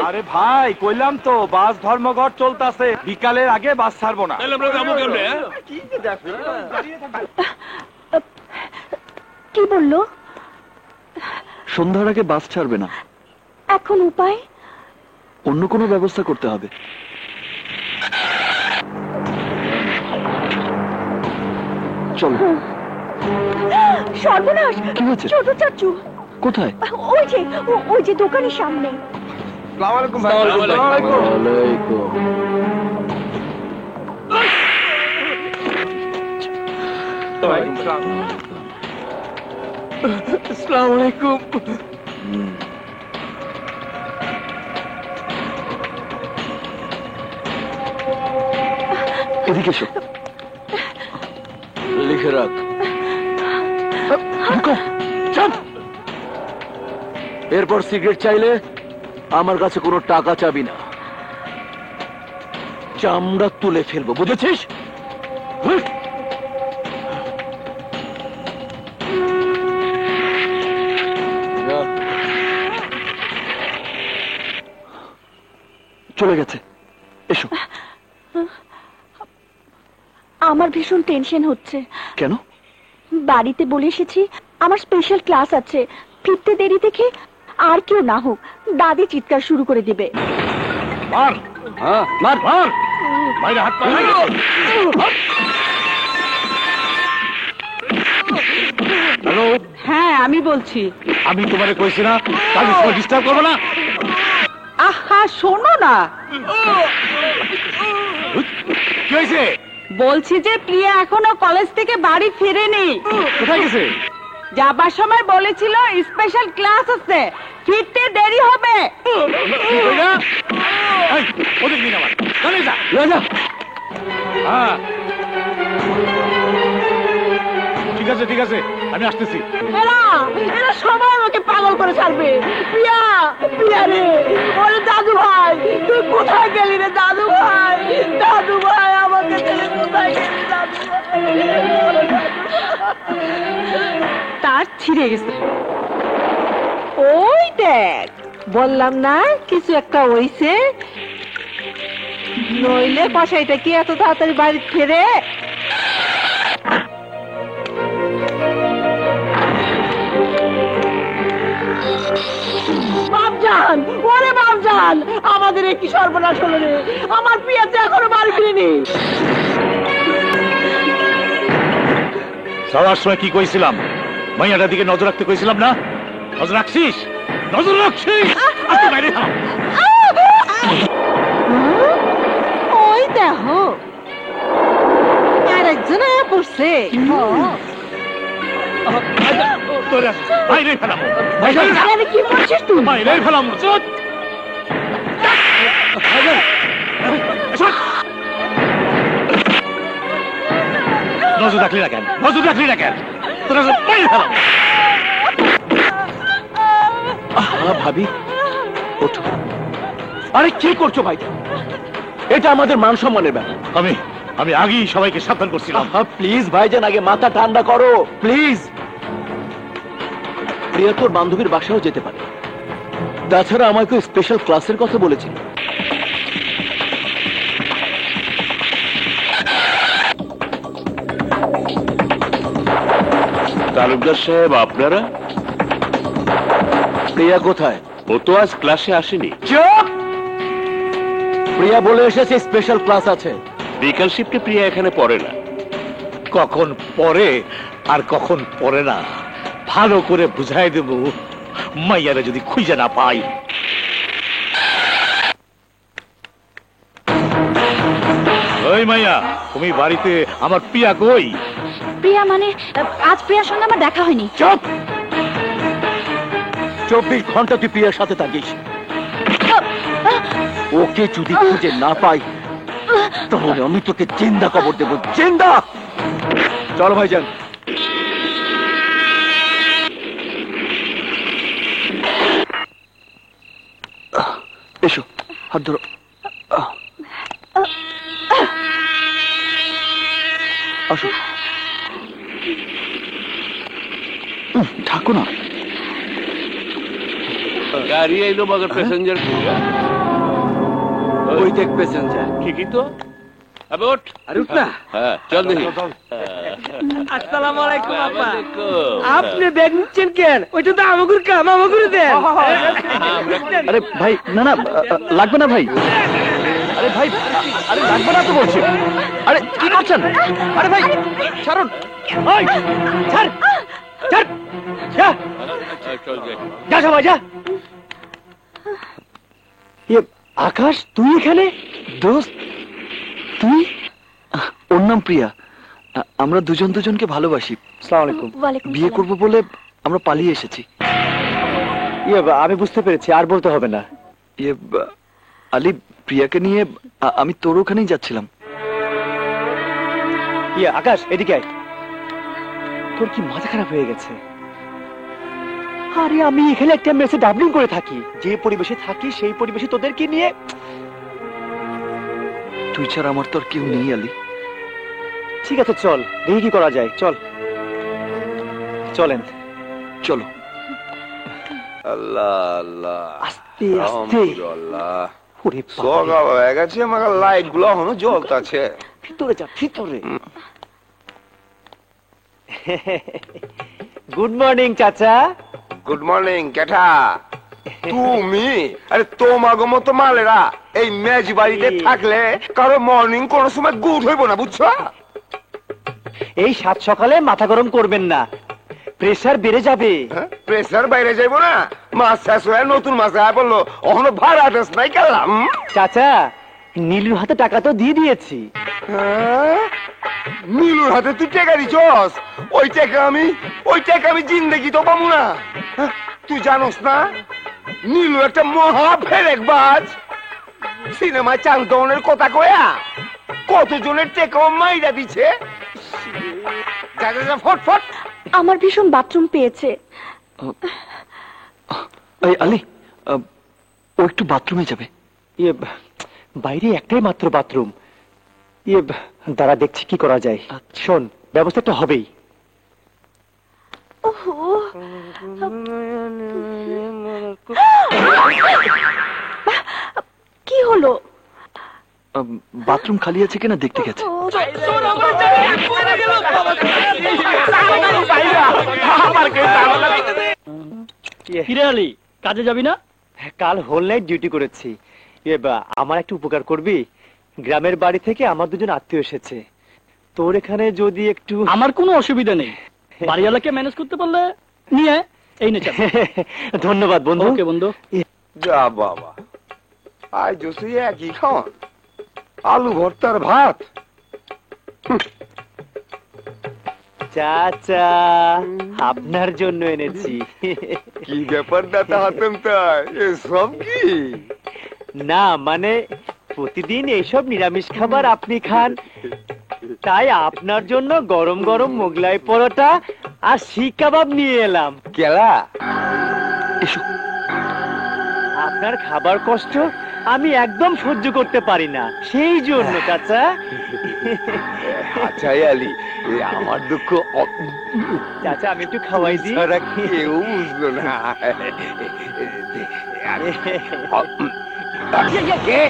আরে ভাই কইলাম তো বাস ধর্মঘট চলতেছে, বিকালের আগে বাস ছাড়বো না। কি বললো? সন্ধ্যার আগে বাস ছাড়বে না। এখন উপায়? অন্য কোনো ব্যবস্থা করতে হবে। চলো। সর্বনাশ! কি হয়েছে? ছোট চাচু কোথায়? ওই যে দোকানের সামনে। আসসালামু আলাইকুম। এদিকে এসো। লিখে রাখ। এরপর সিগারেট চাইলে আমার কাছে কোনো টাকা চাবি না, চামড়া তুলে ফেলবো, বুঝেছিস? চলে গেছে। এসো। আমার ভীষণ টেনশন হচ্ছে। কেন? বাড়িতে বলে এসেছি আমার স্পেশাল ক্লাস আছে, ফিরতে দেরি দেখে আর কেউ না হোক দাদি চিৎকার শুরু করে দিবে। মার। হ্যাঁ, মার মার। বাইরে হাত পা। হ্যালো। হ্যাঁ আমি বলছি। আমি তোমারে কইছি না কাল সময় ডিস্টার্ব করবো না। আহা শোনো না, কি হয়েছে? বলছি যে প্রিয়া এখনো কলেজ থেকে বাড়ি ফিরেনি। কোথায় গেছে? যাবার সময় বলেছিল স্পেশাল ক্লাস আছে, ফিরতে দেরি হবে। ওদের দিন আমার চলে যা। ঠিক আছে ঠিক আছে, আমি আসতেছি। এরা সবাই আমাকে পাগল করে ছাড়বে। প্রিয়া, প্রিয়া রে, ওরে দাদু ভাই, তুই কোথায় গেলি রে দাদু ভাই? দাদু ভাই আমাকে ছেড়ে কোথায় গেলি দাদু ভাই? তার ছিঁড়ে গেছে। ওই দেখ, বললাম না কিছু একটা হইছে, নইলে বাসাইটা কি এত তাড়াতাড়ি বাড়ি ফেরে? বাপজান, ওরে বাপজান, আমাদের কি সর্বনাশ হলো রে? আমার প্রিয়াতে এখনো বাড়ি ফিরেনি। যাওয়ার সময় কি কইছিলাম? মাইয়াটার দিকে নজর রাখতে কইছিলাম না? নজর রাখছিস? নজর রাখছিস? বাইরে থাম। ওই দেখো আরেকজন পড়ছে। বাইরে ফেলাম, কি করছিস তুই? বাইরে ফেলাম। নজর রাখলি না কেন? নজর রাখলি না কেন? তোরা বাইরে ফেলাম। ভাবি ওঠো। আরে কি করছো ভাই? এটা আমাদের মান সম্মানের ব্যাপার। আমি আগেই সবাইকে সাবধান করছিলাম। প্লিজ ভাইজান, আগে মাথা ঠান্ডা করো প্লিজ। প্রিয়া তোর বান্ধবীর বাসাও যেতে পারে, তাছাড়া আমাকে স্পেশাল ক্লাসের কথা বলেছিল। তালুকদার সাহেব, আপনারা? প্রিয়া কোথায়? ও তো আজ ক্লাসে আসেনি। চুপ! প্রিয়া বলে এসেছে স্পেশাল ক্লাস আছে। বিকাল শিফটে প্রিয়া এখানে পড়ে না। কখন পরে আর কখন পরে না ভালো করে বুঝাই দেব, মাইয়ারা যদি খুঁজে না পাই। ওই মাইয়া, তুমি বাড়িতে? আমার প্রিয়া কই? প্রিয়া মানে আজ প্রিয়ার সঙ্গে আমার দেখা হয়নি। চুপ! 24 ঘন্টা তুই প্রিয়ার সাথে থাকিস। ওকে যদি খুঁজে না পাই তাহলে আমি তোকে জিন্দা কবর দেব, জিন্দা। চল ভাইজান। এসো, হাত ধরো। আসো, থাকো না। গাড়ি আইলো মগর প্যাসেঞ্জার ওই দেখ প্যাসেঞ্জার। ঠিকই তো। আবে ওঠ। আরে উঠ না। হ্যাঁ চল দেখি। আসসালামু আলাইকুম আপা। ওয়ালাইকুম। আপনি ব্যাগ নিচ্ছেন কেন? ওইটা তো আমাগুর কাম, আমাগুর দেন। আরে ভাই না না লাগবে না ভাই। আরে ভাই আরে লাগবে না তো বলছি। আরে কি করছেন? আরে ভাই ছাড়ুন। ওই ছাড় ছাড় যা চল যাই। যা সবাই যা। আকাশ তুই এখানে? দোস্ত তুই? ওর নাম প্রিয়া। আমরা দুজন দুজনকে ভালোবাসি। আসসালামু আলাইকুম। ওয়ালাইকুম বিয়ে সালাম। করব বলে আমরা পালিয়ে এসেছি। আমি বুঝতে পেরেছি, আর বলতে হবে না। আলী, প্রিয়াকে নিয়ে আমি তোর ওখানেই যাচ্ছিলাম। আকাশ এদিকে আয়। তোর কি মাথা খারাপ হয়ে গেছে? আরে আমি এখানে একটা মেসে ডাবলিং করে থাকি, যে পরিবেশে থাকি সেই পরিবেশে তোদেরকে নিয়ে। তুই ছাড়া আমার তোর কেউ নেই আলী। ঠিক আছে চল, দেখি কি করা যায়। চল চলেন। চলো। আল্লাহ আল্লাহ আস্তে আস্তে। আল্লাহ ওরে বাবা, সকাল হয়ে গেছে, আমার লাইট গুলো এখনো জ্বলতাছে। ভিতরে যা, ভিতরে। গুড মর্নিং চাচা। গুড মর্নিং কেঠা তুমি? আরে তোমাগো মতো মালেরা এই মেজ বাড়িতে থাকলে কারো মর্নিং কোনো সময় গুড হইব না, বুঝছো? এই সাত সকালে মাথা গরম করবেন না, প্রেসার বেড়ে যাবে। প্রেসার বাইরে যাইব না? মাছ শেষ হয়ে নতুন মাছ আয় বললো, এখনো ভাড়া টেস নাই কেলাম। চাচা নীলুর হাতে টাকা তো দিয়ে দিয়েছি। নীলুর হাতে তুই টেকা দিছস? ওই টাকা আমি জিন্দেগি তো পাবো না। তুই জানোস না নীলু একটা মহা ফেরেকবাজ। সিনেমায় চাল দনের কথা কয়া কতজনের টেকাও মাইরা দিছে। যা যা যা, ফট ফট। আমার ভীষণ বাথরুম পেয়েছে। আলী, ও একটু বাথরুমে যাবে। বাইরে একটাই মাত্র বাথরুম। দাঁড়া দেখছি কি করা যায়। শোন, ব্যবস্থাটা হবেই। ওহো, কি হলো? বাথরুম খালি আছে কিনা দেখতে গেছে। ফিরে আলি, কাজে যাবি না? কাল হোল নাইট ডিউটি করেছি। আমার একটু উপকার করবি? গ্রামের বাড়ি থেকে আমার দুজন আত্মীয় এসেছে, তোর এখানে যদি একটু। আমার কোনো অসুবিধা নেই, বাড়িওয়ালাকে ম্যানেজ করতে পারলে নিয়ে এই নে চাবি। ধন্যবাদ বন্ধু। ওকে বন্ধু। যা বাবা, আজ জোসি একই খাওয়ান, আলু ভর্তার ভাত। চাচা আপনার জন্য এনেছি। কি ব্যাপার দাদা হাতেম, তাই এসব কি? না মানে প্রতিদিন এইসব নিরামিষ খাবার আপনি খান, তাই আপনার জন্য গরম গরম মোগলাই পরোটা আর শিক কাবাব নিয়ে এলাম। কেলা এসো। আপনার খাবার কষ্ট আমি একদম সহ্য করতে পারি না, সেই জন্য চাচা। আচ্ছা আলী, আমার দুঃখ চাচা আমি একটু খাওয়াই দিই। সারা কেউ বুঝলো না।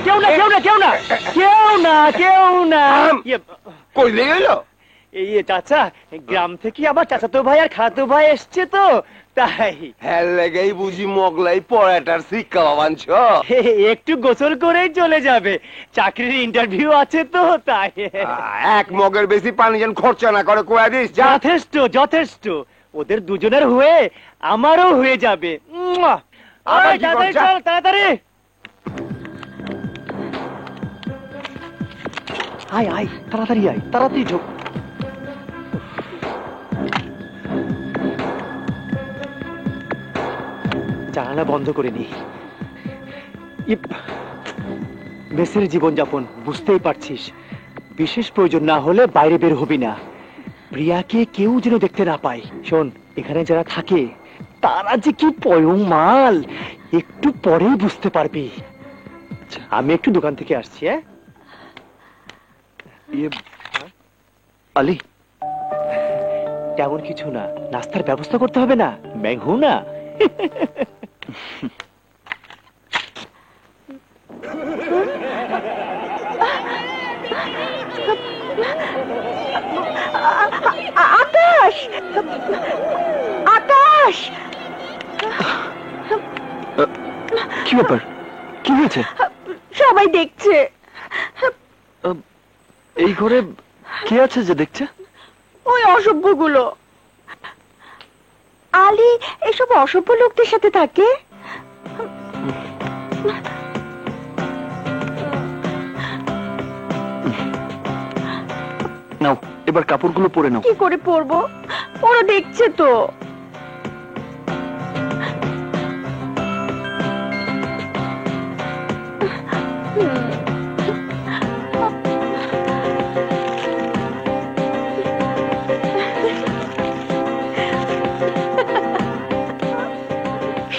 কেউ না কেউ না কেউ না কেউ না কেউ না। কই লেগে গেল? এই চাচা, গ্রাম থেকে আবার চাচাতো ভাই আর খালাতো ভাই এসছে তো, তাই। হ্যাঁ লেগেই বুঝি মোগলাই পরাটার শিক্ষা বাবানছ। একটু গোসল করেই চলে যাবে, চাকরির ইন্টারভিউ আছে তো, তাই। এক মগের বেশি পানি যেন খরচা না করে কয়া দিস। যথেষ্ট যথেষ্ট, ওদের দুজনের হয়ে আমারও হয়ে যাবে। আবার কি তাড়াতাড়ি করছা? চল, তাড়াতাড়ি আয় আয়, তাড়াতাড়ি আয়, তাড়াতাড়ি ঢোক। জানালা বন্ধ করে নি। মেসের জীবনযাপন বুঝতেই পারছিস, বিশেষ প্রয়োজন না হলে বাইরে বের হবি না। প্রিয়াকে কেউ যেন দেখতে না পায়। শোন, এখানে যারা থাকে তারা যে কি পয়ং মাল, একটু পরেই বুঝতে পারবি। আমি একটু দোকান থেকে আসছি। আলী, তেমন কিছু না, নাস্তার ব্যবস্থা করতে হবে না, ম্যাংহু না। আকাশ, আকাশ, কি ব্যাপার, কি হয়েছে? সবাই দেখছে। এই ঘরে কে আছে যে দেখছে? ওই অসভ্যগুলো। আলী এসব অসভ্য লোকদের সাথে থাকে। নাও, এবার কাপড়গুলো পরে নাও। কি করে পরবো? ওরা দেখছে তো।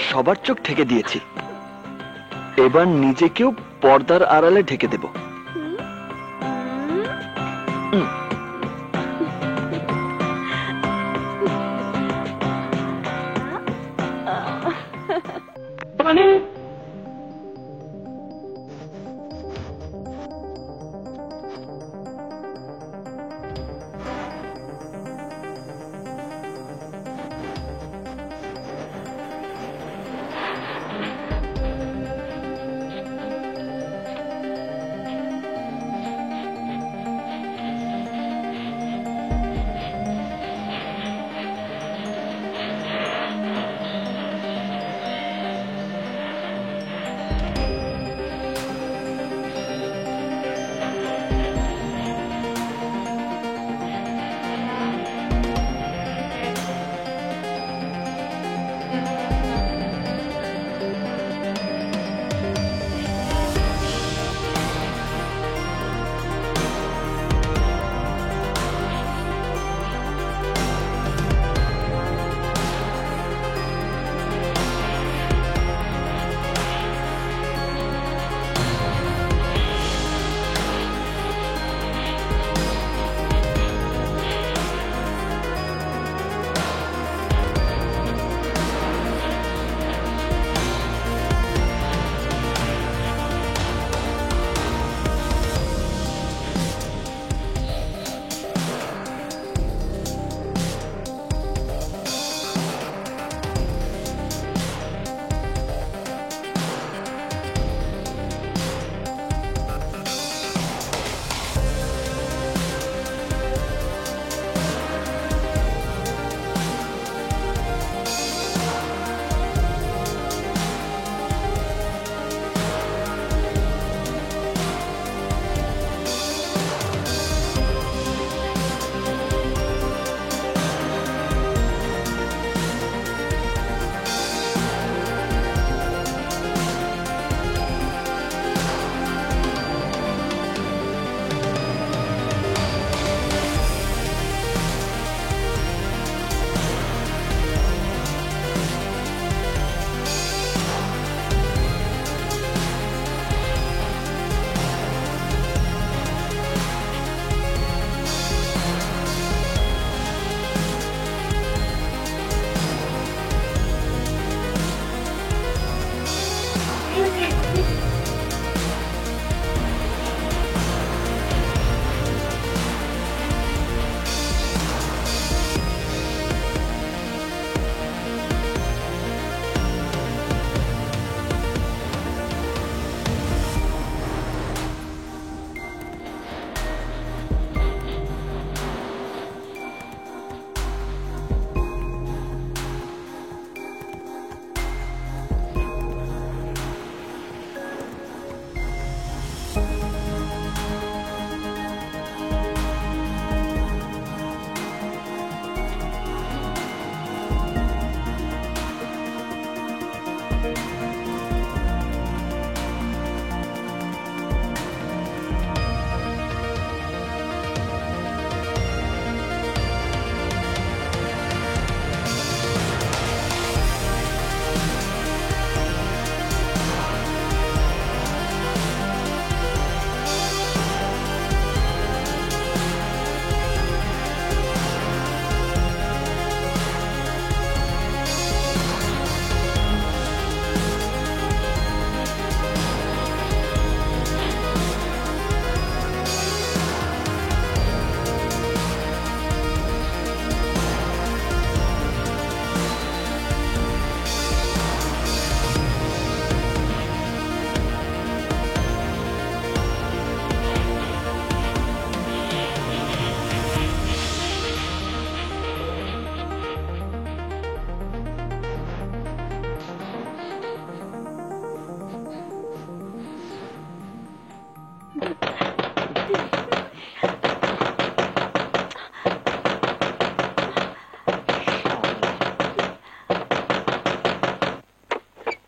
সবার চোখ ঢেকে দিয়েছি, এবার নিজেকেও পর্দার আড়ালে ঢেকে দেব।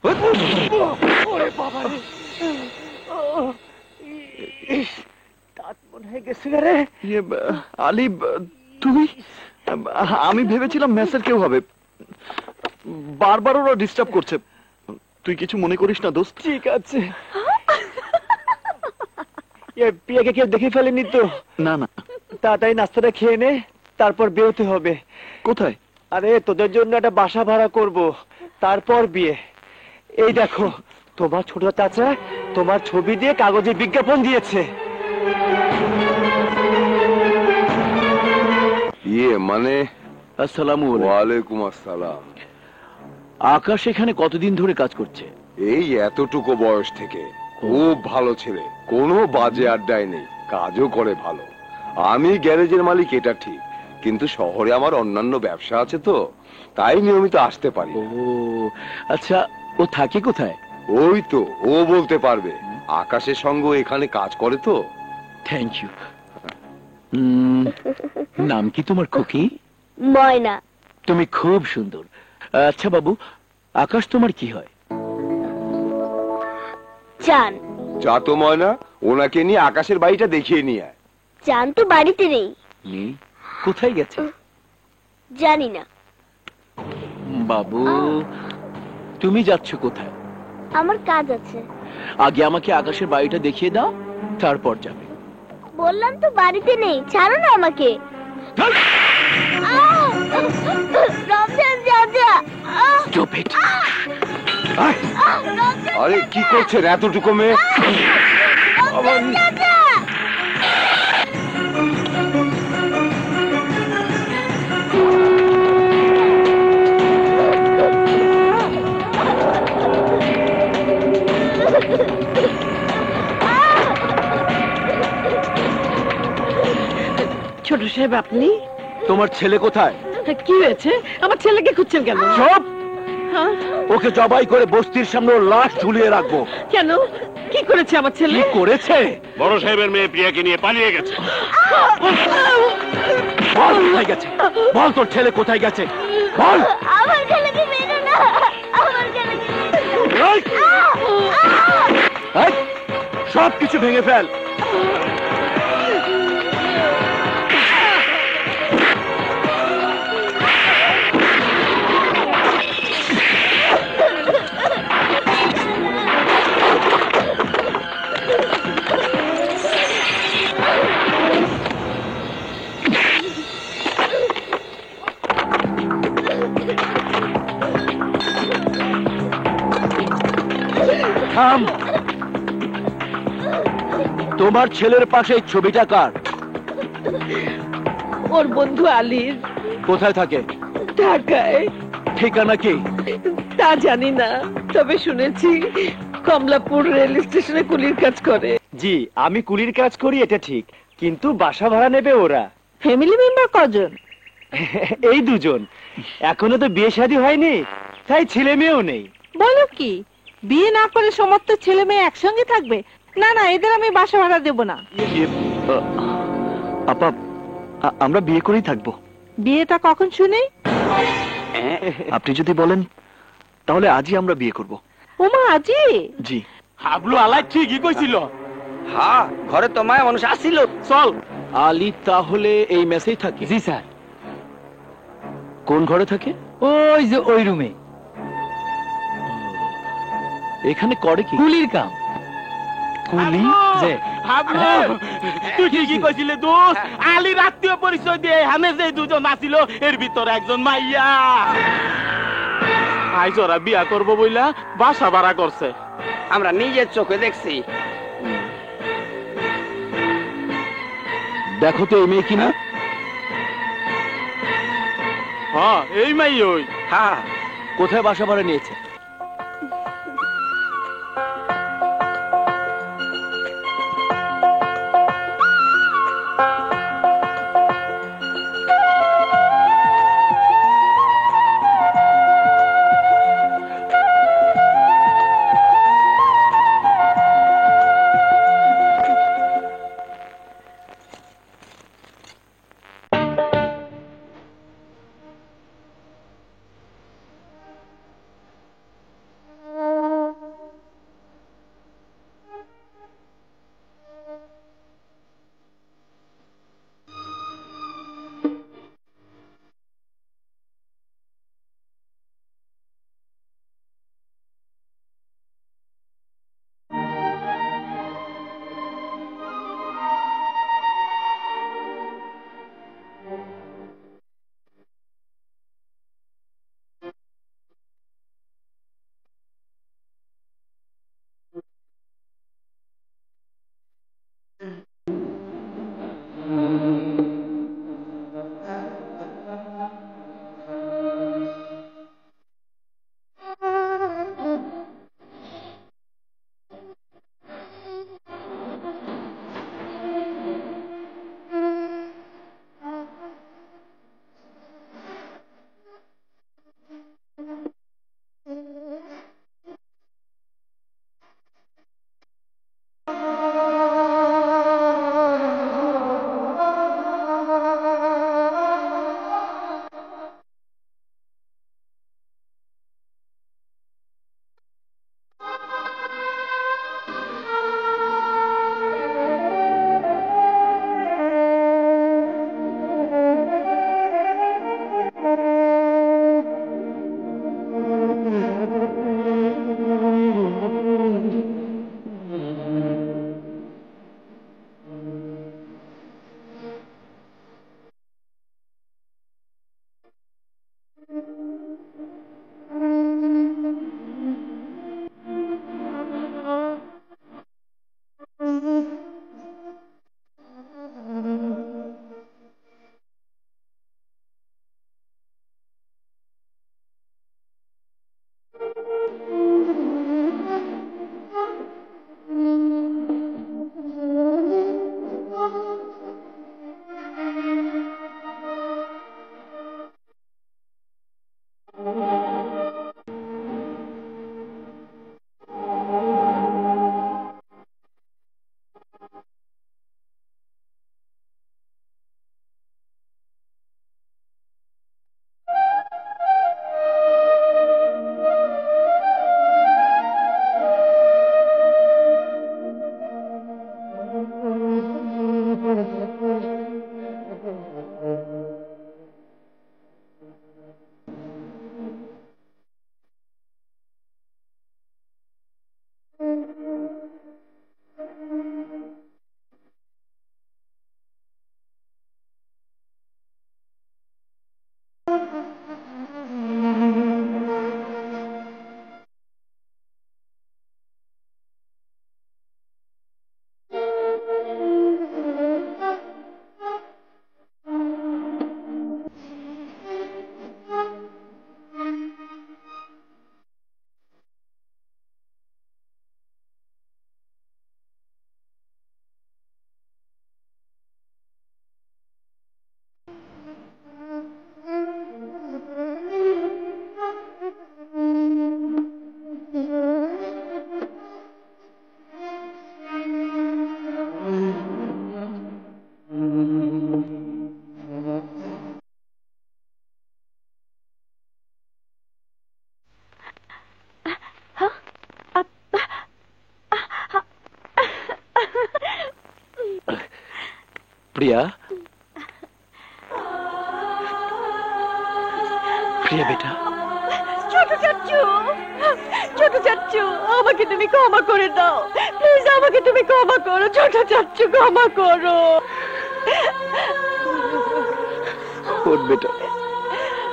ওরে বাবা রে, দাঁত মনে হয়ে গেছে রে। আলী, তুমি? আমি ভেবেছিলাম মেসের কেউ হবে, বারবার ওরা ডিস্টার্ব করছে। তুই কিছু মনে করিস না দোস্ত? ঠিক আছে। প্রিয়াকে কেউ দেখে ফেলেনি তো? না না। তাড়াতাড়ি নাস্তাটা খেয়ে নে, তারপর বেরোতে হবে। কোথায়? আরে তোদের জন্য একটা বাসা ভাড়া করব, তারপর বিয়ে। এই দেখো, তোমার ছোট চাচা তোমার ছবি দিয়ে কাগজে বিজ্ঞাপন দিয়েছে। মানে আসসালামু আলাইকুম। ওয়ালাইকুম আসসালাম। আকাশ এখানে কতদিন ধরে কাজ করছে? এই এতটুকু বয়স থেকে খুব ভালো ছেলে, কোনো বাজে আড্ডায় নেই, কাজও করে ভালো। আমি গ্যারেজের মালিক এটা ঠিক, কিন্তু শহরে আমার অন্যান্য ব্যবসা আছে তো, তাই নিয়মিত আসতে পারি। ও আচ্ছা, ও থাকে কোথায়? ওই তো ও বলতে পারবে, আকাশের সঙ্গে এখানে কাজ করে তো। Thank you. নাম কি তোমার খুকি? ময়না। তুমি খুব সুন্দর। আচ্ছা বাবু, আকাশ তোমার কি হয়? চান। যা তো ময়না, ওনাকে নিয়ে আকাশের বাড়িটা দেখিয়ে নিয়ে আয়। চান তো বাড়িতে নেই। নেই? কোথায় গেছে? জানি না। বাবু, তুমি যাচ্ছ কোথায়? আমার কাজ আছে। আগে আমাকে আকাশের বাড়িটা দেখিয়ে দাও, তারপর যাবে। বললাম তো বাড়িতে নেই, ছাড়ো না আমাকে। রমজান চাচা। Stop it! আরে কি করছেন এতটুকু মেয়ে? চাচা। ছোট সাহেব, আপনি? তোমার ছেলে কোথায়? কি হয়েছে? আমার ছেলেকে খুঁজছেন কেন? সব হ্যাঁ? ওকে জবাই করে বস্তির সামনে ওর লাশ ঝুলিয়ে রাখবো। কেন? কি করেছে আমার ছেলে? কি করেছে? বড় সাহেবের মেয়ে প্রিয়াকে নিয়ে পালিয়ে গেছে। বল কোথায় গেছে, বল তোর ছেলে কোথায় গেছে, বল। আমার ছেলেকে মেরো না, আমার ছেলেকে এই! এই! সব কিছু ভেঙে ফেল। থাম। তোমার ছেলের পাশে এই ছবিটা কার? ওর বন্ধু আলীর। কোথায় থাকে? ঢাকায়। ঠিকানা কি? তা জানি না, তবে শুনেছি কমলাপুর রেল স্টেশনে কুলির কাজ করে। জি, আমি কুলির কাজ করি এটা ঠিক, কিন্তু বাসা ভাড়া নেবে ওরা। ফ্যামিলি মেম্বার কজন? এই দুজন। এখনো তো বিয়ে শাদী হয়নি, তাই ছেলে মেয়েও নেই। বলো কি, বিয়ে না করে সমস্ত ছেলে মেয়ে একসঙ্গে থাকবে? না না, এদের আমি বাসা ভাড়া দেব না। আপা, আমরা বিয়ে করেই থাকবো। বিয়েটা কখন শুনি? আপনি যদি বলেন তাহলে আজই আমরা বিয়ে করব। ওমা, আজি? জি। হাবলু আলাই ঠিকই কইছিল। হ্যাঁ, ঘরে তো মায়া মানুষ আসিল। চল। আলী তাহলে এই মেসেই থাকে? জি স্যার। কোন ঘরে থাকে? ওই যে ওই রুমে। এখানে করে কি? কুলির কাম। কুলি? যে হাবলু, তুই ঠিকই কইছিলে দোস্ত। আলী আত্মীয় পরিচয় দিয়ে এখানে যে দুজন আসিল, এর ভিতরে একজন মাইয়া। আইজ ওরা বিয়া করবো বইলা বাসা ভাড়া করছে। আমরা নিজের চোখে দেখছি। দেখো তো এই মেয়ে কিনা। হ্যাঁ, এই মাই ওই। হ্যাঁ, কোথায় বাসা ভাড়া নিয়েছে? প্রিয়া, প্রিয়া বেটা, ছোট চাচ্চু, ছোট চাচ্চু, আমাকে তুমি ক্ষমা করে দাও প্লিজ, আমাকে তুমি ক্ষমা করো ছোট চাচ্চু, ক্ষমা করো। ওঠ বেটা,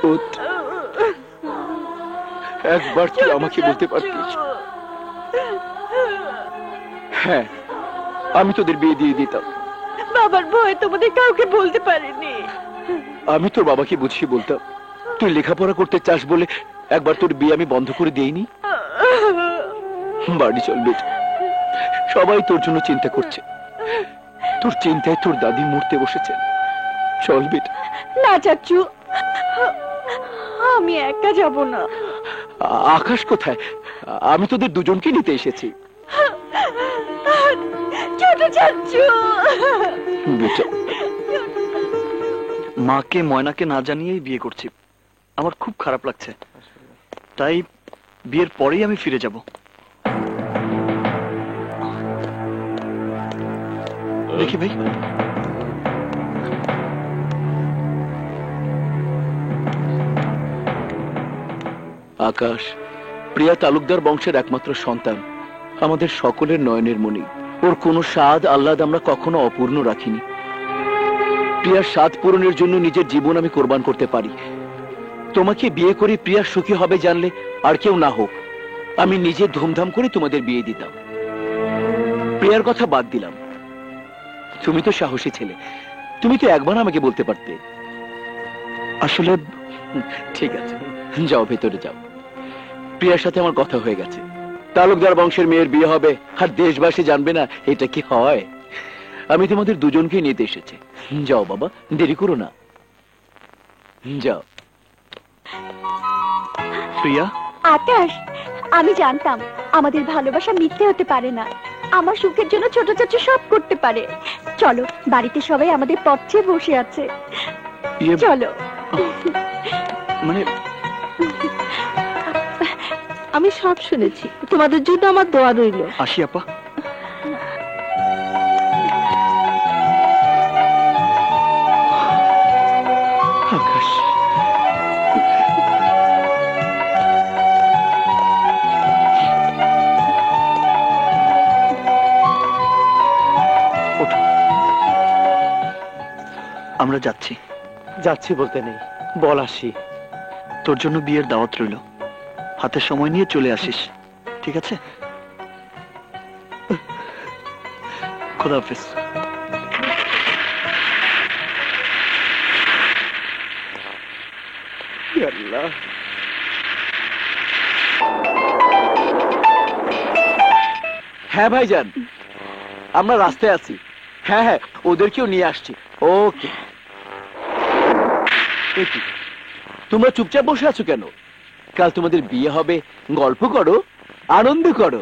ওঠ। একবার তুই আমাকে বলতে পারতিস, হ্যাঁ আমি তোদের বিয়ে দিয়ে দিতাম। বাবার ভয় তোমাদের কাউকে বলতে পারিনি। আমি তোর বাবাকে বুঝিয়ে বলতাম, তুই লেখাপড়া করতে চাস বলে একবার তোর বিয়ে আমি বন্ধ করে দেইনি। বাড়ি চল বেটা, সবাই তোর জন্য চিন্তা করছে, তোর চিন্তায় তোর দাদি মরতে বসেছে। চল বেটা। না চাচ্চু, আমি একা যাব না। আকাশ কোথায়? আমি তোদের দুজনকে নিতে এসেছি। ছোট চাচ্চু, বেটা, মাকে ময়নাকে না জানিয়েই বিয়ে করছি, আমার খুব খারাপ লাগছে, তাই বিয়ের পরেই আমি ফিরে যাব। দেখি ভাই, আকাশ প্রিয়া তালুকদার বংশের একমাত্র সন্তান, আমাদের সকলের নয়নের মণি। ওর কোনো স্বাদ আহ্লাদ আমরা কখনো অপূর্ণ রাখিনি। প্রিয়ার স্বাদ পূরণের জন্য নিজের জীবন আমি কোরবান করতে পারি। তোমাকে বিয়ে করে প্রিয়া সুখী হবে জানলে আর কেউ না হোক, আমি নিজে ধুমধাম করে তোমাদের বিয়ে দিতাম। প্রিয়ার কথা বাদ দিলাম, তুমি তো সাহসী ছেলে, তুমি তো একবার আমাকে বলতে পারতে। আসলে ঠিক আছে, যাও ভেতরে যাও। প্রিয়ার সাথে আমার কথা হয়ে গেছে, তালুকদার বংশের মেয়ের বিয়ে হবে আর দেশবাসী জানবে না, এটা কি হয়? আমি তোমাদের দুজনকে নিতে এসেছি। যাও বাবা, দেরি করো না, যাও। প্রিয়া, আকাশ, আমি জানতাম আমাদের ভালোবাসা মিথ্যে হতে পারে না। আমার সুখের জন্য ছোট চাচু সব করতে পারে। চলো, বাড়িতে সবাই আমাদের পথে বসে আছে, চলো। মানে আমি সব শুনেছি, তোমাদের জন্য আমার দোয়া রইল। আসি আপা। আকাশ, ওঠো, আমরা যাচ্ছি। যাচ্ছি বলতে নেই, বল আসি। তোর জন্য বিয়ের দাওয়াত রইল, হাতে সময় নিয়ে চলে আসিস, ঠিক আছে? খোদা হাফেজ। আল্লাহ, হ্যাঁ ভাইজান, আমরা রাস্তায় আছি। হ্যাঁ হ্যাঁ, ওদেরকেও নিয়ে আসছি। ওকে। তোমরা চুপচাপ বসে আছো কেন? কাল তোমাদের বিয়ে হবে, গল্প করো, আনন্দ করো।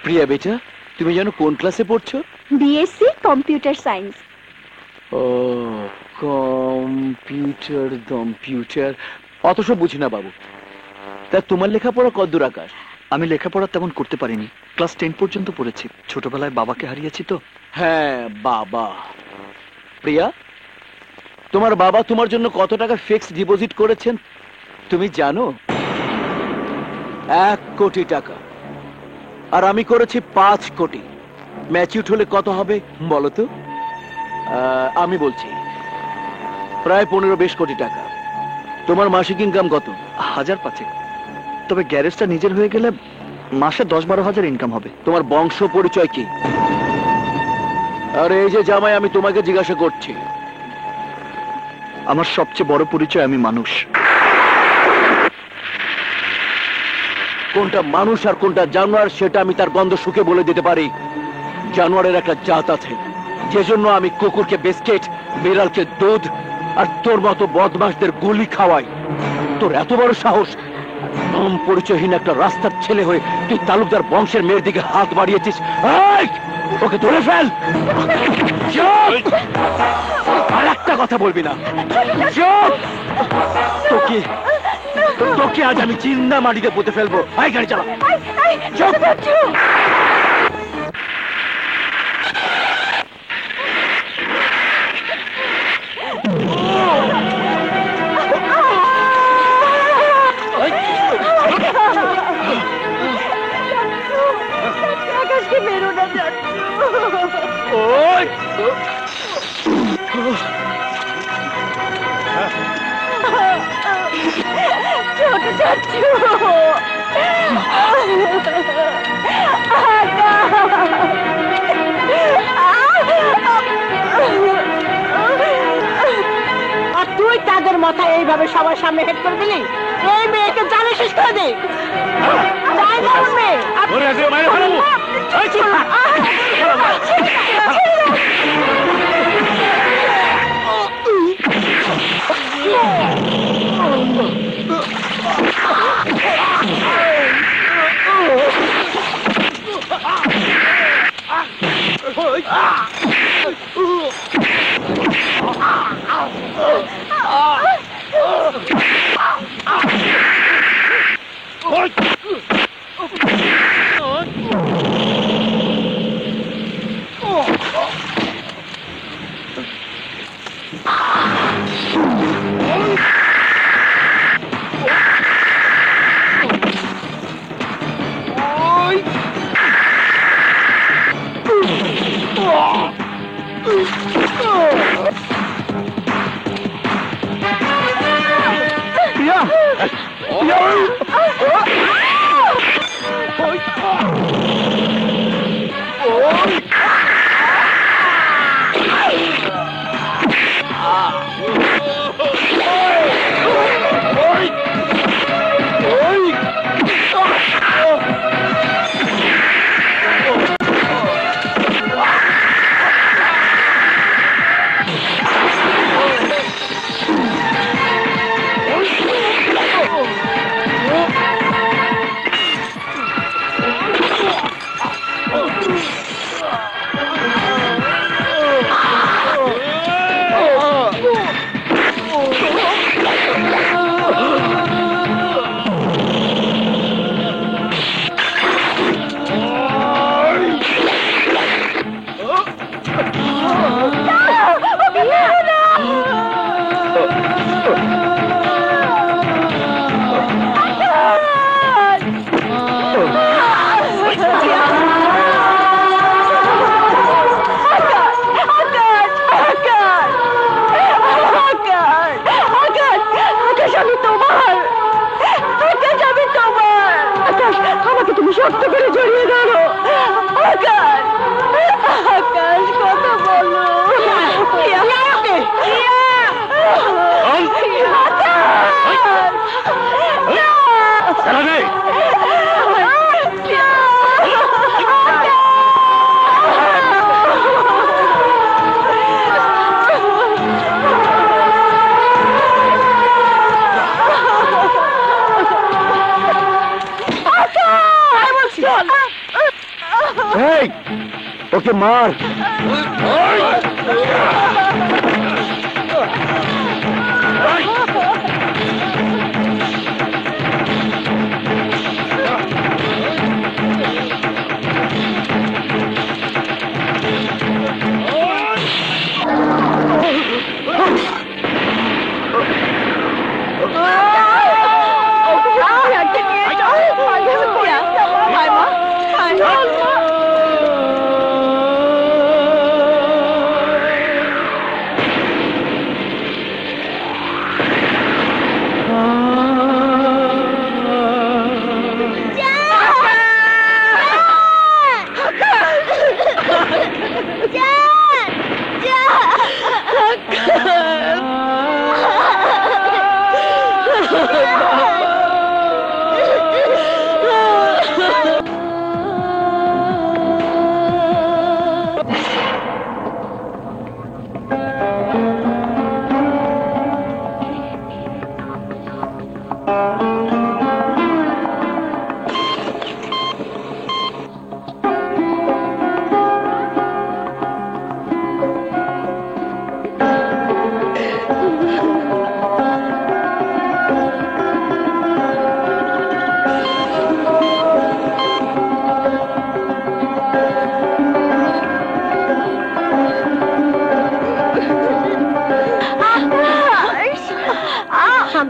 প্রিয়া বেটা, তুমি জানো কোন ক্লাসে পড়ছো? BSc computer science. ও, কম্পিউটার অত সব বুঝি না বাবু। তা তোমার লেখাপড়া কতদূর আকাশ? আমি লেখাপড়া তেমন করতে পারিনি, ক্লাস 10 পর্যন্ত পড়েছি। ছোটবেলায় বাবাকে হারিয়েছি তো। হ্যাঁ বাবা। প্রিয়া, তোমার বাবা তোমার জন্য কত টাকা ফিক্সড ডিপোজিট করেছেন তুমি জানো? 1 কোটি টাকা। আর আমি করেছি 5 কোটি। ম্যাচিউর হলে কত হবে বলো তো? আমি বলছি প্রায় 15-20 কোটি টাকা। তোমার মাসিক ইনকাম কত? 1000-5। তবে গ্যারেজটা নিজের হয়ে গেলে মাসে 10-12 হাজার ইনকাম হবে। তোমার বংশ পরিচয় কি? আর এই যে জামাই, আমি তোমাকে জিজ্ঞাসা করছি। আমার সবচেয়ে বড় পরিচয় আমি মানুষ। কোনটা মানুষ আর কোনটা জানোয়ার সেটা আমি তার গন্ধ শুকে বলে দিতে পারি। জানোয়ারের একটা জাত আছে, যে জন্য আমি কুকুরকে বিস্কিট, বিড়ালকে দুধ আর তোর মতো বদমাশদের গুলি খাওয়াই। তোর এত বড় সাহস, নাম পরিচয়হীন একটা রাস্তার ছেলে হয়ে তুই তালুকদার বংশের মেয়ের দিকে হাত বাড়িয়েছিস। ওকে ধরে ফেল। আর একটা কথা বলবি না। তোকে আজ আমি চিন্তা মাটিতে পুঁতে ফেলবো। গাড়ি চালা। ছোট চাচু আকাশকে বেরো না চাচু ছোট চাচু আর তুই তাদের মাথায় এইভাবে সবার সামনে হেড করে দিলি এই মেয়েকে জানে শেষ করে দে শক্ত করে জড়িয়ে ধরো আকাশ আকাশ কথা বলো ওকে মার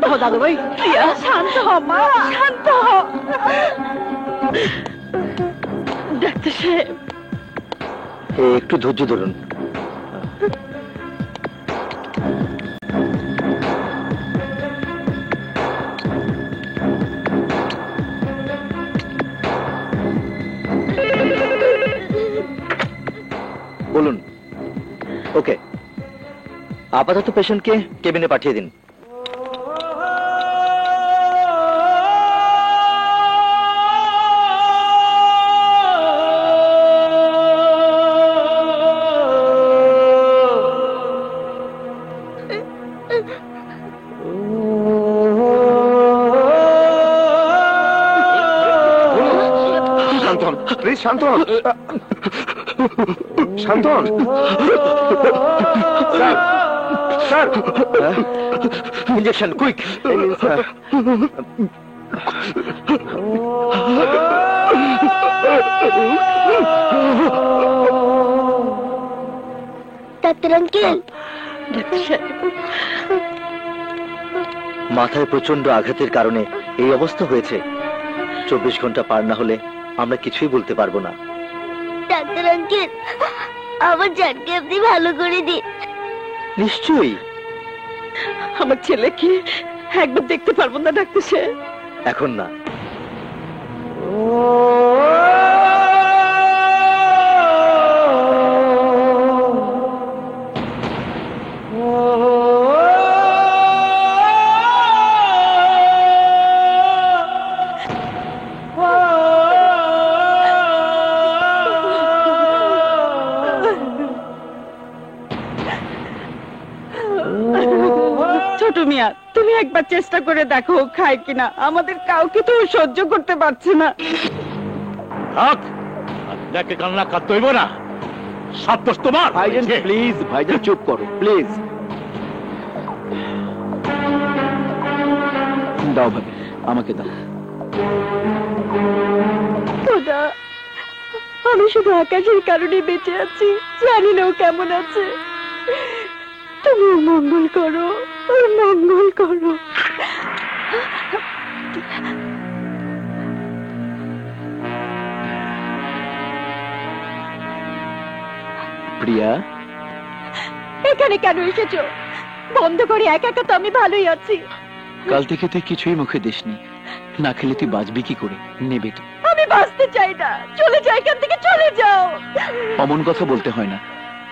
শান্ত হ দাদু ভাই। প্রিয়া শান্ত হ মা, শান্ত হ। ডাক্তার সাহেব, একটু ধৈর্য ধরুন। বলুন। ওকে, আপাতত পেশেন্টকে কেবিনে পাঠিয়ে দিন। শান্ত হন, প্লিজ শান্ত হন, শান্ত হন। Sir, sir, injection quick. Sir. Doctor uncle, doctor সাহেব, মাথায় প্রচন্ড আঘাতের কারণে এই অবস্থা হয়েছে। 24 ঘন্টা পার না হলে আমরা কিছুই বলতে পারবো না। ডাক্তার আঙ্কেল, আমার জানকে আপনি ভালো করে দিন। নিশ্চয়ই। আমার ছেলেকে একবার দেখতে পারবো না ডাক্তার সাহেব? এখন না। ছোট মিয়া, তুমি একবার চেষ্টা করে দেখো খায় কিনা। আমাদের কাউকে তো সহ্য করতে পারছে না। থাক, আপনাকে কান্না কাঁদতে হইব না। সব দোষ তোমার। ভাইজান প্লিজ, ভাইজান চুপ করো প্লিজ। দাও ভাবি, আমাকে দাও। খোদা, আমি শুধু আকাশের কারণে বেঁচে আছি, জানি না ও কেমন আছে। তুমি ওর মঙ্গল করো, ওর মঙ্গল করো। প্রিয়া, এখানে কেন এসেছো? বন্ধ করে একা একা তো আমি ভালোই আছি। কাল থেকে তুই কিছুই মুখে দিসনি, না খেলে তুই বাঁচবি কি করে? নে বেটা। আমি বাঁচতে চাই না, চলে যাও এখান থেকে, চলে যাও। অমন কথা বলতে হয় না।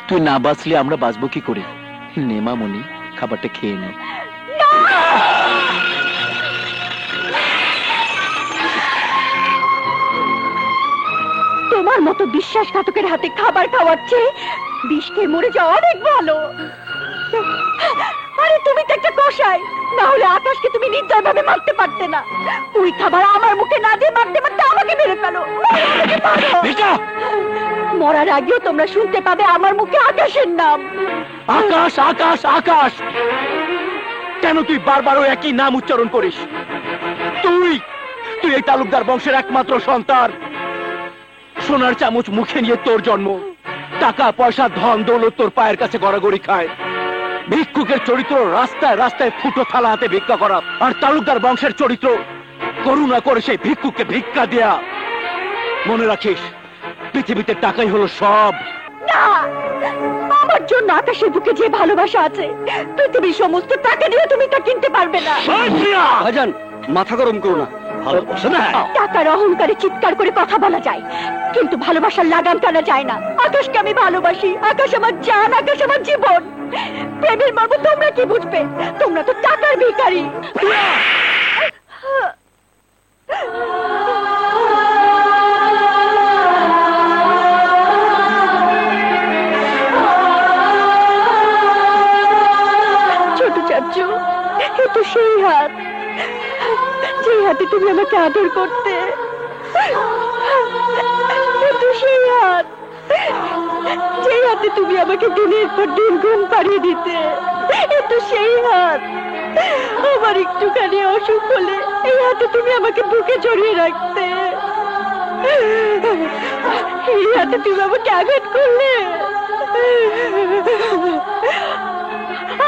তুই না বাঁচলে আমরা বাঁচবো কি করে? নে মামনি, খাবারটা খেয়ে নে। তোমার মতো বিশ্বাসঘাতকের হাতে খাবার খাওয়াচ্ছে বিষ খেয়ে মরে যাওয়া অনেক ভালো। আরে তুমি তো একটা কসাই, না হলে আকাশকে তুমি নির্দয় ভাবে মারতে পারতে না। ওই খাবার আমার মুখে না দিয়ে মারতে মারতে আমাকে মেরে ফেলো। মরার আগেও তোমরা শুনতে পাবে আমার মুখে আকাশের নাম। আকাশ, আকাশ, আকাশ! কেন তুই বারবার ওই একই নাম উচ্চারণ করিস? তুই তুই এই তালুকদার বংশের একমাত্র সন্তান। সোনার চামচ মুখে নিয়ে তোর জন্ম, টাকা পয়সা ধন দৌলত তোর পায়ের কাছে গড়াগড়ি খায়। ভিক্ষুকের চরিত্র রাস্তায় রাস্তায় ফুটো থালা হাতে ভিক্ষা করা, আর তালুকদার বংশের চরিত্র করুণা করে সেই ভিক্ষুককে ভিক্ষা দেয়া। মনে রাখিস, পৃথিবীতে টাকাই হলো সব। না, আমার জন্য আকাশের বুকে যে ভালোবাসা আছে, পৃথিবীর সমস্ত টাকা দিয়ে তুমি তা কিনতে পারবে না। ভাইজান, মাথা গরম করো না। ভালোবাসা না, টাকার অহংকারে চিৎকার করে কথা বলা যায়, কিন্তু ভালোবাসার লাগাম টানা যায় না। আকাশকে আমি ভালোবাসি, আকাশ আমার জান, আকাশ আমার জীবন। প্রেমের মর্ম তোমরা কি বুঝবে? তোমরা তো টাকার ভিখারি। ছোট চাচু, এ তো সেই হাত, যে হাতে তুমি আমাকে আদর করতে। এ তো সেই হাত, যে হাতে তুমি আমাকে দিনের পর দিন ঘুম পাড়িয়ে দিতে। এ তো সেই হাত, আমার একটুখানি অসুখ হলে এই হাতে তুমি আমাকে বুকে জড়িয়ে রাখতে। এই হাতে তুমি আমাকে আঘাত করলে।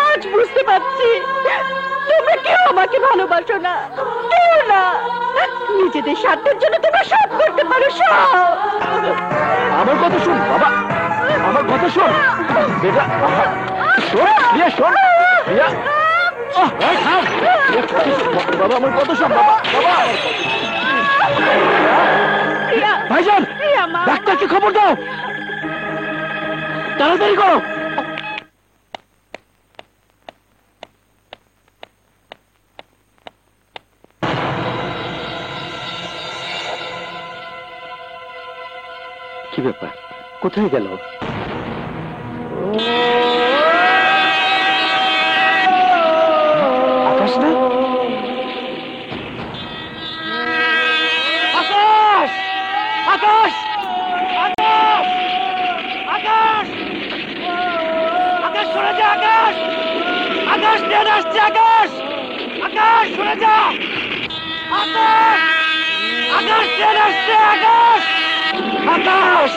আজ বুঝতে পাচ্ছি তোমরা কেউ আমাকে ভালোবাসো না, কেউ না। নিজেদের স্বার্থের জন্য তোমরা সব করতে পারো, সব। আমার কথা শোন বাবা, আমার কথা শোন বেটা, শোন প্রিয়া, শোন প্রিয়া। বাবা আমার কথা শোন বাবা, বাবা। ভাইজান, ডাক্তারকে খবর দাও, তাড়াতাড়ি করো। কি ব্যাপার, কোথায় গেল? আকাশ না? আকাশ, আকাশ, আকাশ, আকাশ, আকাশ সরে যা, আকাশ, আকাশ ট্রেন আসছে, আকাশ, আকাশ সরে যা, আকাশ, আকাশ ট্রেন আসছে, আকাশ, আকাশ,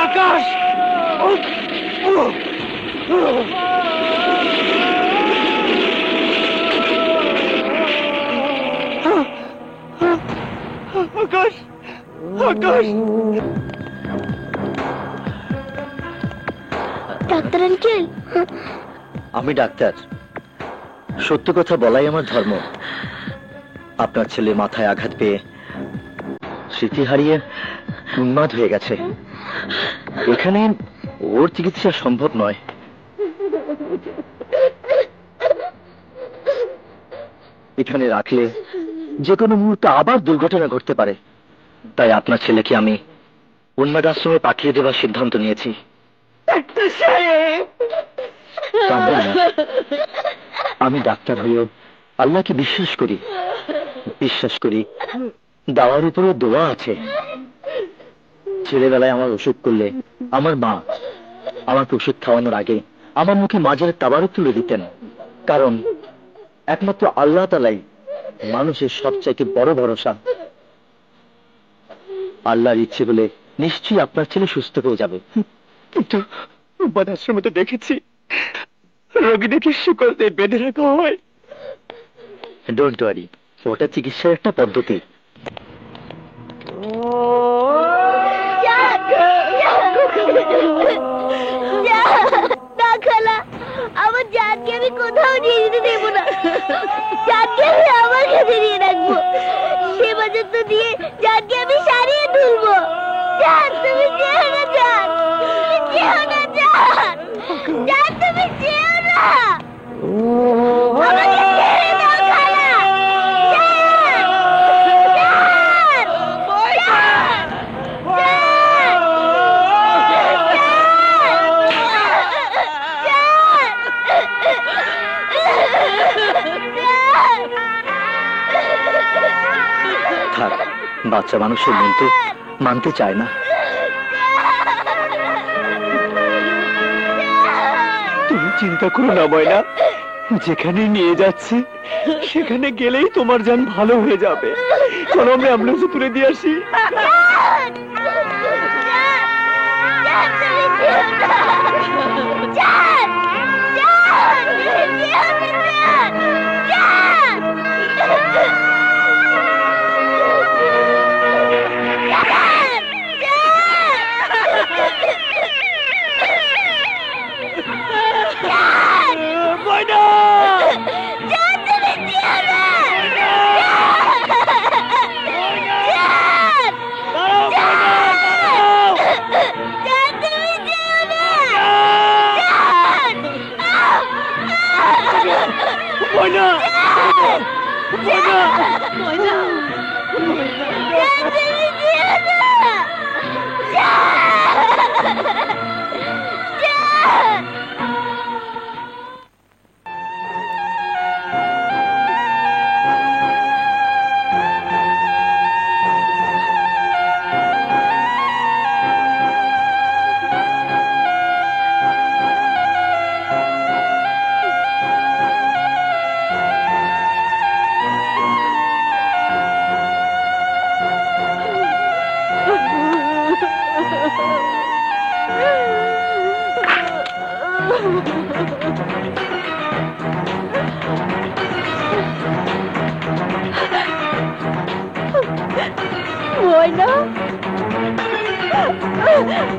আকাশ। আকাশ, আকাশ। ডাক্তার আঙ্কেল, আমি ডাক্তার, সত্য কথা বলাই আমার ধর্ম। আপনার ছেলে মাথায় আঘাত পেয়ে স্মৃতি হারিয়ে উন্মাদ হয়ে গেছে। এখানে ওর চিকিৎসা সম্ভব নয়। এখানে রাখলে যে কোনো মুহূর্তে আবার দুর্ঘটনা ঘটতে পারে। তাই আপনার ছেলেকে আমি উন্মাদ আশ্রমে পাঠিয়ে দেওয়ার সিদ্ধান্ত নিয়েছি। কাঁদবেন না। আমি ডাক্তার হয়েও আল্লাহকে বিশ্বাস করি, বিশ্বাস করি দাওয়ার উপরে দোয়া আছে। ছেলেবেলায় আমার অসুখ করলে আমার মা আমাকে ওষুধ খাওয়ানোর আগে আমার মুখে মাজারের তাবারক তুলে দিতেন। কারণ একমাত্র আল্লাহ তাআলাই মানুষের সবচাইতে বড় ভরসা। আল্লাহর ইচ্ছে হলে নিশ্চয়ই আপনার ছেলে সুস্থ হয়ে যাবে। কিন্তু উন্মাদ আশ্রমে তো দেখেছি রোগীদেরকে শিকল দিয়ে বেঁধে রাখা হয়। ডোন্ট ওয়ারি, ওটা চিকিৎসার একটা পদ্ধতি। না খালা, আমার জানকে আমি কোথাও নিয়ে যেতে দেবো না। জানকে আমি আমার কাছে নিয়ে রাখবো। সে পর্যন্ত দিয়ে জানকে আমি সারিয়ে তুলবো। জান, তুমি যেও না, জান, যেও না, জান, জান, তুমি যেও না। আমাকে ছেড়ে দাও খালা। জান, জান, থাক, বাচ্চা মানুষের মন তো মানতে চায় না। তুমি চিন্তা করো না ময়না, যেখানে নিয়ে যাচ্ছি সেখানে গেলেই তোমার জান ভালো হয়ে যাবে। চলো আমরা অ্যাম্বুলেন্সে তুলে দিয়ে আসি। হয় না,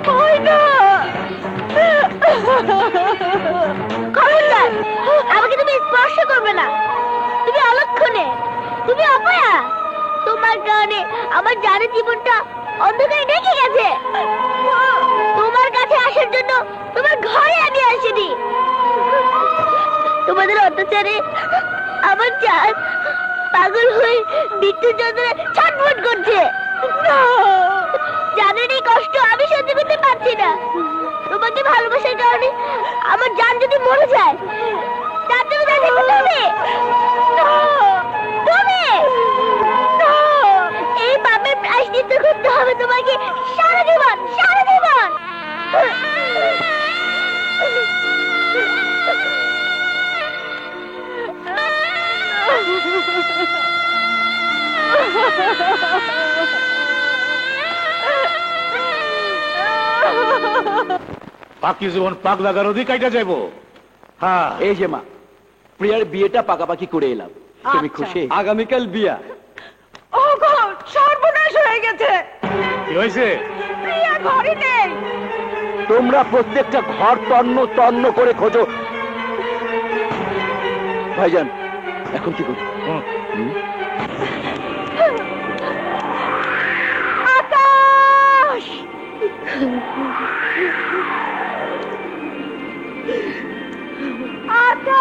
হয় না। খবরদার, আমাকে তুমি স্পর্শ করবে না। তুমি অলক্ষণে, তুমি অপয়া। তোমার কারণে আমার জানের জীবনটা অন্ধকারে ঢেকে গেছে। তোমার কাছে আসার জন্য তোমার ঘরে আমি আসিনি। তোমাদের অত্যাচারে আমার জান পাগল হয়ে মৃত্যুর যন্ত্রণায় ছটফট করছে। জানেন এই কষ্ট আমি সহ্য করতে পারছি না। তোমাকে ভালোবাসার কারণে আমার জান যদি মরে যায়, তার জন্য তুমি তুমি এই পাপের প্রায়শ্চিত্ত করতে হবে তোমাকে সারা জীবন, সারা জীবন। বাকি জীবন পাগলা গারদই কাইটা যাইব। হ্যাঁ, এই যে মা, প্রিয়ার বিয়েটা পাকাপাকি করে এলাম। তুমি খুশি? আগামীকাল বিয়া। ওগো, সর্বনাশ হয়ে গেছে। কি হয়েছে? প্রিয়া ঘরে নেই। তোমরা প্রত্যেকটা ঘর তন্ন তন্ন করে খোঁজো। ভাইজান, এখন কি করি? আকাশ, আকাশ,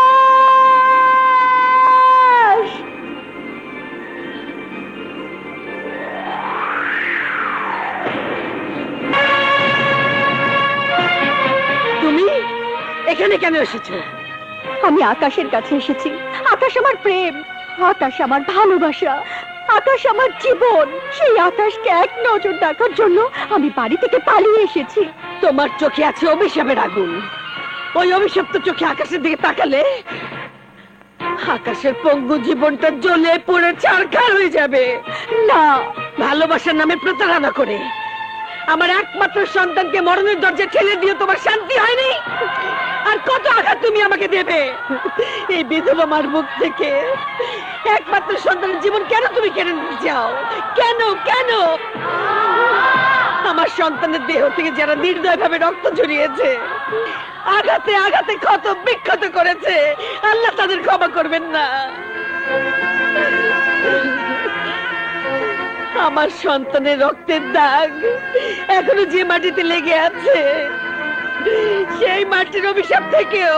তুমি এখানে কেন এসেছো? আমি আকাশের কাছে এসেছি। আকাশ আমার প্রেম, আকাশ আমার ভালোবাসা, আকাশ আমার জীবন। সেই আকাশকে এক নজর দেখার জন্য আমি বাড়ি থেকে পালিয়ে এসেছি। তোমার চোখে আছে অভিশাপের আগুন। ওই অভিশপ্ত চোখে আকাশের দিকে তাকালে আকাশের পঙ্গু জীবনটা জ্বলে পুড়ে ছারখার হয়ে যাবে। না, ভালোবাসার নামে প্রতারণা করে আমার একমাত্র সন্তানকে মরণের দরজায় ঠেলে দিয়ে তোমার শান্তি হয়নি? আর কত আঘাত তুমি আমাকে দেবে? এই বিধবা মার মুখ থেকে একমাত্র সন্তানের জীবন কেন তুমি কেড়ে নিতে চাও? কেন কেন? আমার সন্তানের দেহ থেকে যারা নির্দয় ভাবে রক্ত ঝরিয়েছে, আঘাতে আঘাতে ক্ষত বিক্ষত করেছে, আল্লাহ তাদের ক্ষমা করবেন না। আমার সন্তানের রক্তের দাগ এখনো যে মাটিতে লেগে আছে, সেই মাটির অভিশাপ থেকেও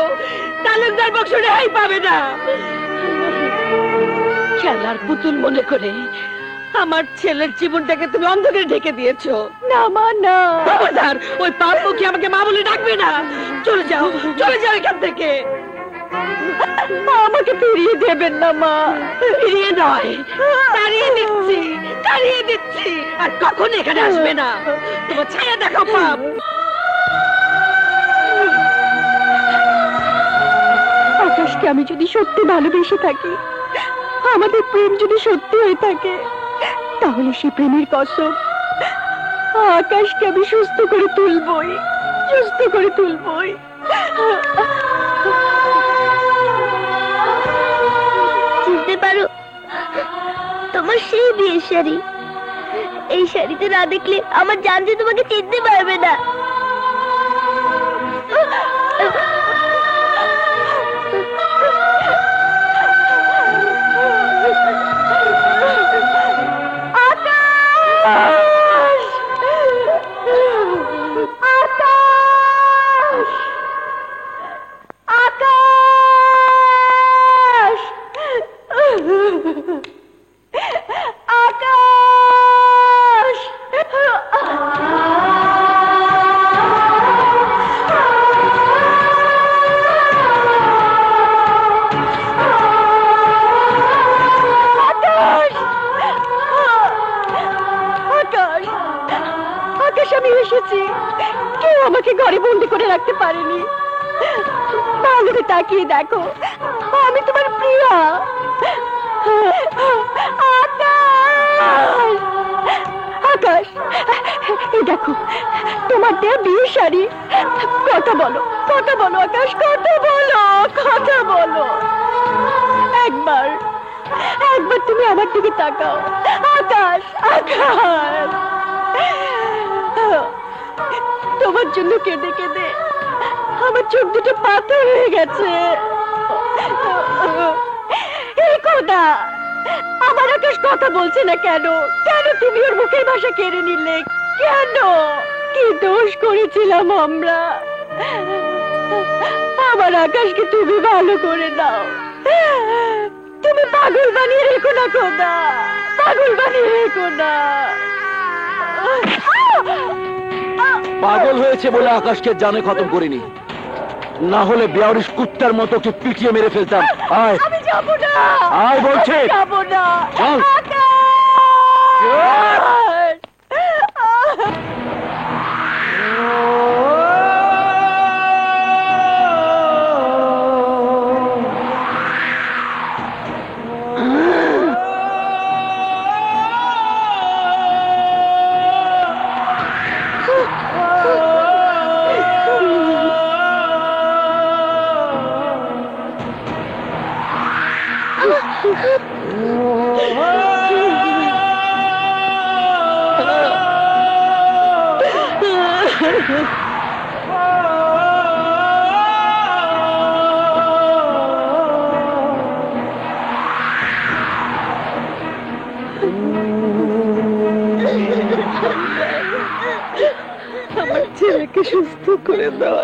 তালুকদার বংশ রেহাই পাবে না। খেলার পুতুল মনে করে আমার ছেলের জীবনটাকে তুমি অন্ধকারে ঢেকে দিয়েছো। না মা, না। খবরদার, ওই পাপকে আমাকে মা বলে ডাকবে না। চলে যাও, চলে যাও এখান থেকে। আমাকে ফিরিয়ে দেবেন না মা। ফিরিয়ে নয়, তাড়িয়ে দিচ্ছি, তাড়িয়ে দিচ্ছি। আর কখনো এখানে আসবে না। তোমার ছায়া দেখো পাপ। আকাশকে আমি যদি সত্যি ভালোবেসে থাকি, আমাদের প্রেম যদি সত্যি হয়ে থাকে, তাহলে সেই প্রেমের কসম আকাশকে আমি সুস্থ করে তুলবই, সুস্থ করে তুলবই। চিনতে পারো তোমার সেই বিয়ের শাড়ি? এই শাড়িতে না দেখলে আমার জান যে তোমাকে চিনতে পারবে না। আমি এসেছি, কেউ আমাকে ঘরে বন্দি করে রাখতে পারেনি। ভালো করে তাকিয়ে দেখো, আমি তোমার প্রিয়া। আকাশ, এই দেখো তোমার দেয়া বিয়ের শাড়ি। কথা বলো, কথা বলো আকাশ, কথা বলো, কথা বলো। একবার একবার তুমি আমার দিকে তাকাও। আকাশ, আকাশ, তোমার জন্য কেঁদে কেঁদে আমার চোখ দুটো পাথর হয়ে গেছে। এই খোদা, আমার আকাশ কথা বলছে না কেন? কেন তুমি ওর মুখের ভাষা কেড়ে নিলে? কেন? কি দোষ করেছিলাম আমরা? আমার আকাশকে তুমি ভালো করে দাও। তুমি পাগল বানিয়ে রেখো না খোদা, পাগল বানিয়ে রেখো না। পাগল হয়েছে বলে আকাশকে জানে খতম করিনি, না হলে বেয়ারিশ কুত্তার মতো ওকে পিটিয়ে মেরে ফেলতাম। আয়, আমি যাবো না, আয় বলছে। যাবো না। চল। আকাশ! আমার ছেলেকে সুস্থ করে দাও।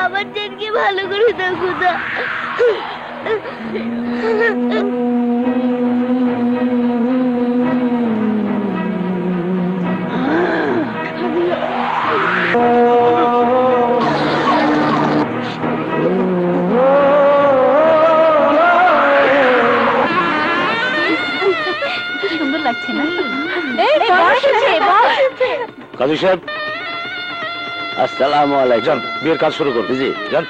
আমার ছেলেকে ভালো করে দাও খোদা। সুন্দর লাগছে না? কাজী সাহেব, আসসালামু আলাইকুম। যান বিয়ের কাজ শুরু করুন। জি যান।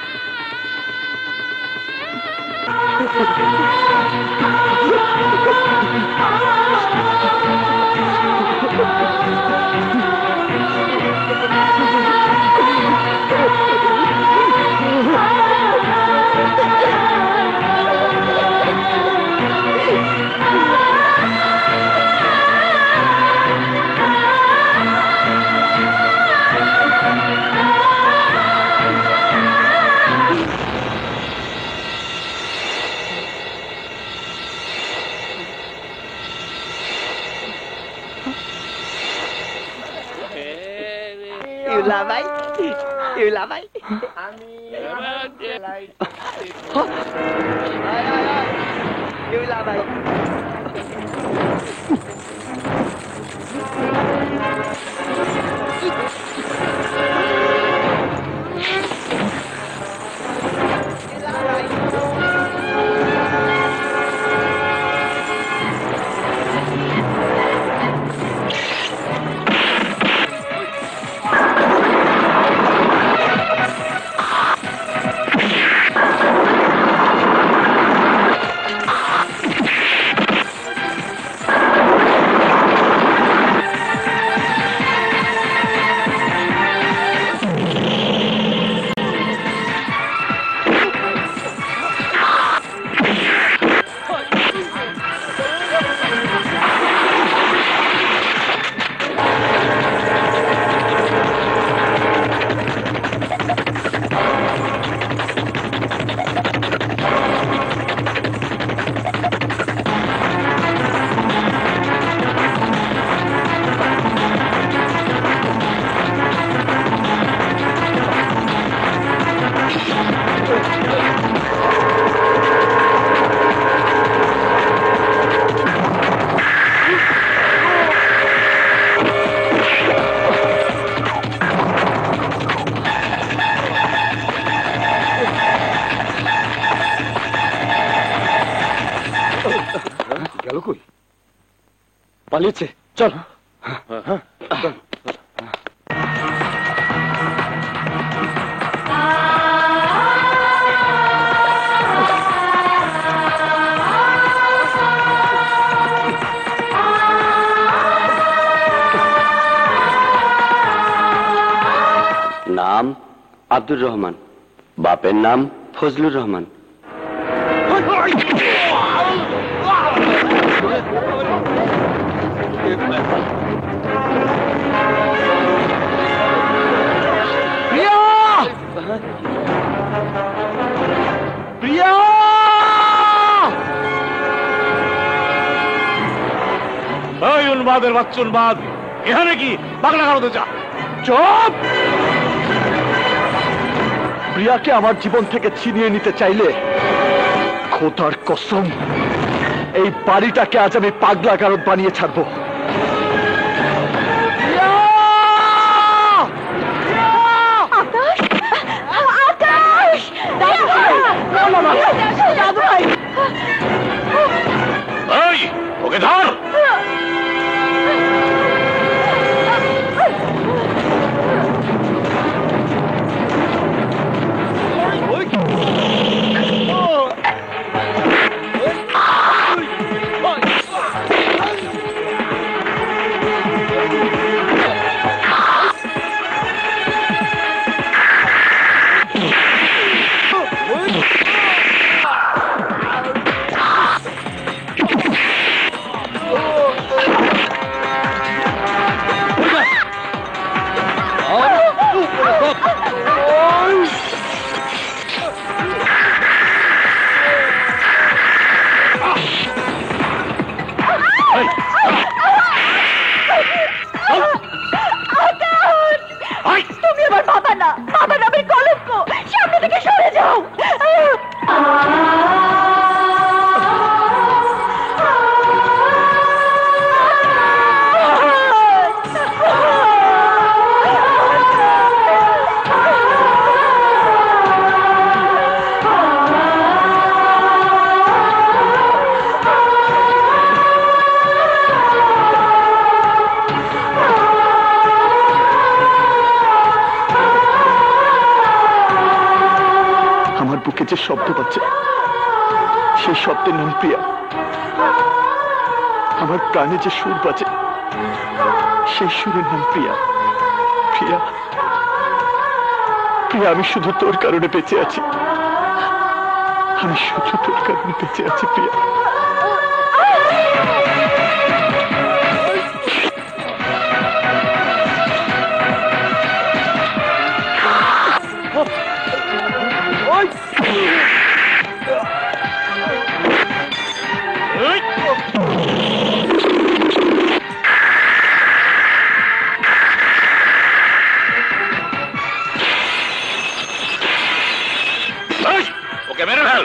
ইউলা ভাই, ইউলা ভাই, ইউলা ভাই। গেল কই? পালিয়েছে। চল। আব্দুর রহমান। বাপের নাম ফজলুর রহমান। প্রিয়া! প্রিয়া! এই উন্মাদের বাচ্চা উন্মাদ, এখানে কি পাগলা কারোতে যা। চুপ! প্রিয়াকে আমার জীবন থেকে ছিনিয়ে নিতে চাইলে খোদার কসম এই বাড়িটাকে আজ আমি পাগলা কারণ বানিয়ে ছাড়বো। আকাশ আকাশ দাদু ভাই এই ওকে ধর। তুমি আমার বাবা না, বাবা নামের কলঙ্ক, সামনে থেকে সরে যাও। আমার বুকে যে শব্দ পাচ্ছে সেই শব্দের নাম প্রিয়া। আমার প্রাণে যে সুর বাজে সেই সুরের নাম প্রিয়া। প্রিয়া, প্রিয়া, আমি শুধু তোর কারণে বেঁচে আছি। আমি শুধু তোর কারণে বেঁচে আছি প্রিয়া। ওকে মেরে ফেল।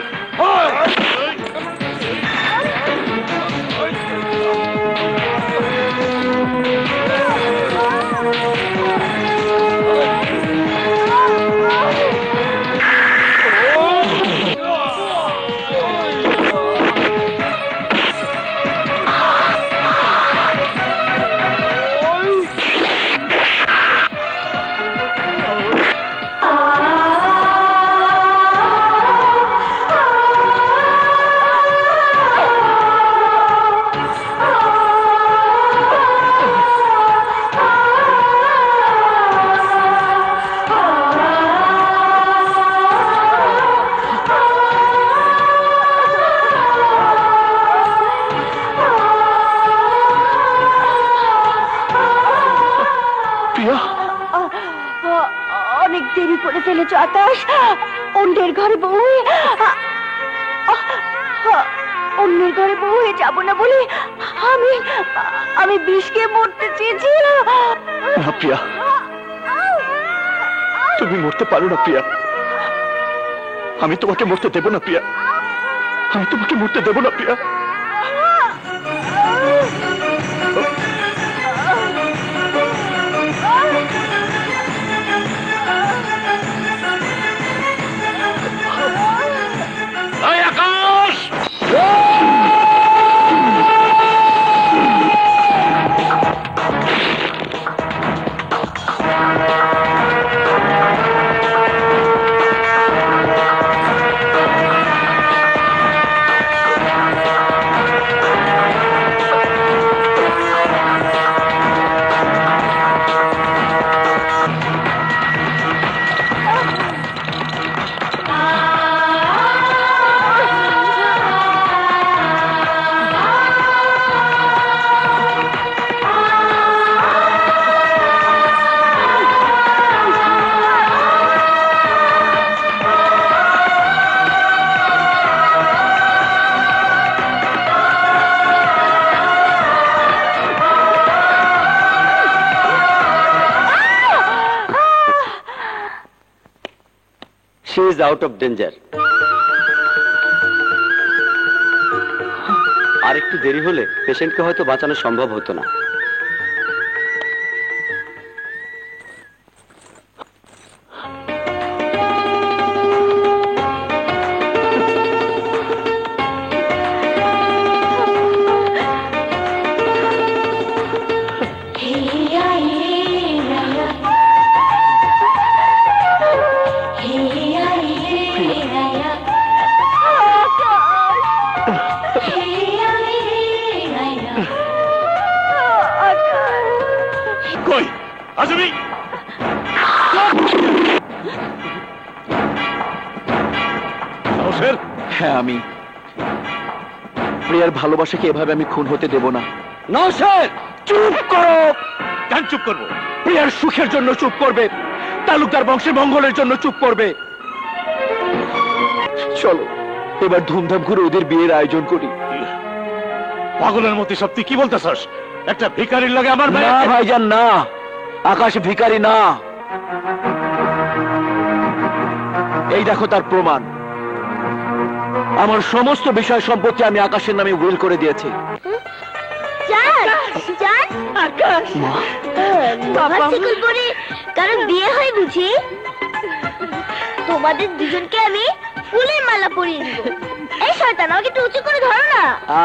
অনেক দেরি করে ফেলেছ আকাশ। অন্যের ঘরে বউ হয়ে অন্যের ঘরে বউ হয়ে যাবো না বলে আমি আমি বিষকে মরতে চেয়েছিলাম। না প্রিয়া, তুমি মরতে পারো না প্রিয়া। আমি তোমাকে মরতে দেব না প্রিয়া। আমি তোমাকে মরতে দেব না Priya. Akash! Out of danger. আর একটু দেরি হলে পেশেন্টকে হয়তো বাঁচানো সম্ভব হতো না। কই আসবি? নওশের, হ্যাঁ আমি। প্রিয়ার ভালোবাসাকে এভাবে আমি খুন হতে দেব না। নওশের, চুপ করো। কেন চুপ করবো? প্রিয়ার সুখের জন্য চুপ করবে, তালুকদার বংশের মঙ্গলের জন্য চুপ করবে। চলো এবার ধুমধাম করে ওদের বিয়ের আয়োজন করি। পাগলের মতো সব তুই কি বলতেছস? একটা ভিখারির লাগে আমার না মেয়ে। ভাইজান না, আকাশ ভিখারি না। এই দেখো তার প্রমাণ। আমার সমস্ত বিষয় সম্পত্তি আমি আকাশের নামে উইল করে দিয়েছি। আকাশ বাবা করে কারণ বিয়ে হয় বুঝি? তোমাদের দুজনকে আমি ফুলের মালা পরিয়ে দিব। এই শয়তান, আমাকে একটু উঁচু করে ধরো না। আ